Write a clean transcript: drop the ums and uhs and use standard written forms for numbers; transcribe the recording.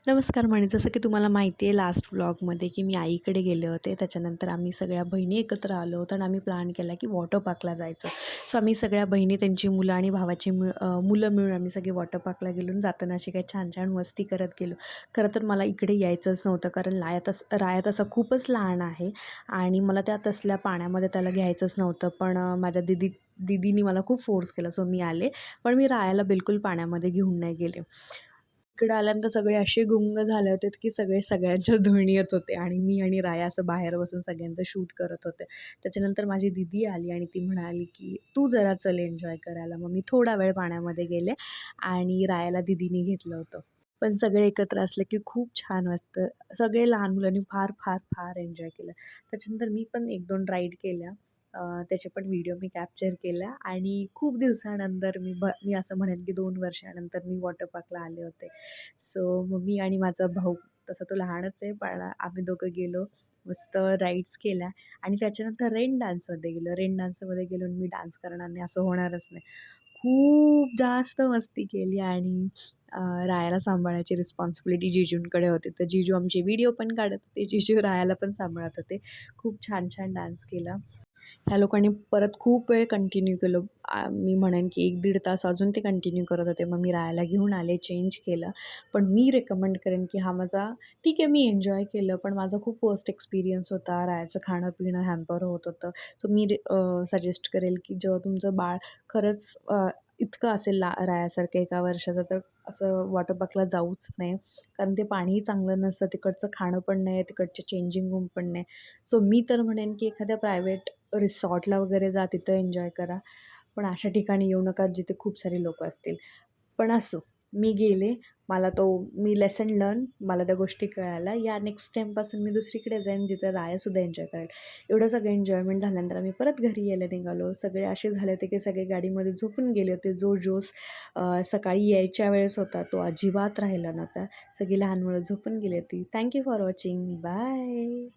नमस्कार म्हणे जसं की तुम्हाला माहिती आहे लास्ट व्लॉगमध्ये की मी आईकडे गेले होते. त्याच्यानंतर आम्ही सगळ्या बहिणी एकत्र आलो होतो आणि आम्ही प्लॅन केला की वॉटर पार्कला जायचं. सो आम्ही सगळ्या बहिणी, त्यांची मुलं आणि भावाची मुलं मिळून आम्ही सगळे वॉटर पार्कला गेलो आणि जाताना अशी काही छान छान मस्ती करत गेलो. खरं तर मला इकडे यायचंच नव्हतं, कारण राया तसा खूपच लहान आहे आणि मला त्या तसल्या पाण्यामध्ये त्याला घ्यायचंच नव्हतं. पण माझ्या दीदीनी मला खूप फोर्स केला, सो मी आले. पण मी रायाला बिलकुल पाण्यामध्ये घेऊन नाही गेले. इकडं आल्यानंतर सगळे असे गुंग झाले होते की सगळे सगळ्यांच्या धुणी येत होते आणि मी आणि राया असं बाहेर बसून सगळ्यांचं शूट करत होते. त्याच्यानंतर माझी दीदी आली आणि ती म्हणाली की "तू जरा चल एन्जॉय करायला." मग मी थोडा वेळ पाण्यामध्ये गेले आणि रायाला दीदीने घेतलं होतं. पण सगळे एकत्र असले की खूप छान वाटतं. सगळे लहान मुलांनी फार, फार, फार एन्जॉय केलं. त्याच्यानंतर मी पण 1-2 राईड केल्या. त्याचे पण व्हिडिओ मी कॅप्चर केल्या आणि खूप दिवसानंतर मी असं म्हणेन की 2 वर्षानंतर मी वॉटर पार्कला आले होते. सो मग मी आणि माझा भाऊ, तसा तो लहानच आहे, पण आम्ही दोघं गेलो. मस्त राईड्स केल्या आणि त्याच्यानंतर रेन डान्समध्ये गेलो. रेन डान्समध्ये गेलो आणि मी डान्स करणार नाही असं होणारच नाही. खूप जास्त मस्ती केली आणि रायाला सांभाळायची रिस्पॉन्सिबिलिटी जीजूंकडे होती. तर जीजू आमचे व्हिडिओ पण काढत होते. जीजू रायाला पण सांभाळत होते. खूप छान छान डान्स केला. ह्या लोकांनी परत खूप वेळ कंटिन्यू केलं. मी म्हणेन की 1-1.5 तास अजून ते कंटिन्यू करत होते. मग मी रायाला घेऊन आले, चेंज केलं. पण मी रेकमेंड करेन की हा माझा, ठीक आहे, मी एन्जॉय केलं, पण माझा खूप वर्स्ट एक्सपिरियन्स होता. रायाचं खाणं-पिणं हॅम्पर होत होतं. सो मी सजेस्ट करेल की जेव्हा तुमचं बाळ खरंच इतकं असेल रायासारखं 1 वर्षाचं, तर असं वॉटर पार्कला जाऊच नाही. कारण ते पाणीही चांगलं नसतं, तिकडचं खाणं पण नाही, तिकडचे चेंजिंग रूम पण नाही. सो मी तर म्हणेन की एखाद्या प्रायव्हेट रिसॉर्टला वगैरे जा, तिथं एन्जॉय करा. पण अशा ठिकाणी येऊ नका जिथे खूप सारी लोकं असतील. पण असो, मी गेले. मी लेसन लर्न, मला त्या गोष्टी कळाल्या. या नेक्स्ट टाईमपासून मी दुसरीकडे जाईन जिथे रायासुद्धा एन्जॉय करेल. एवढं सगळं एन्जॉयमेंट झाल्यानंतर आम्ही परत घरी यायला निघालो. सगळे असे झाले होते की सगळे गाडीमध्ये झोपून गेले होते. जो जोश सकाळी यायच्या वेळेस होता तो अजिबात राहिला नव्हता. सगळी लहान मुलं झोपून गेली होती. Thank you for watching. Bye.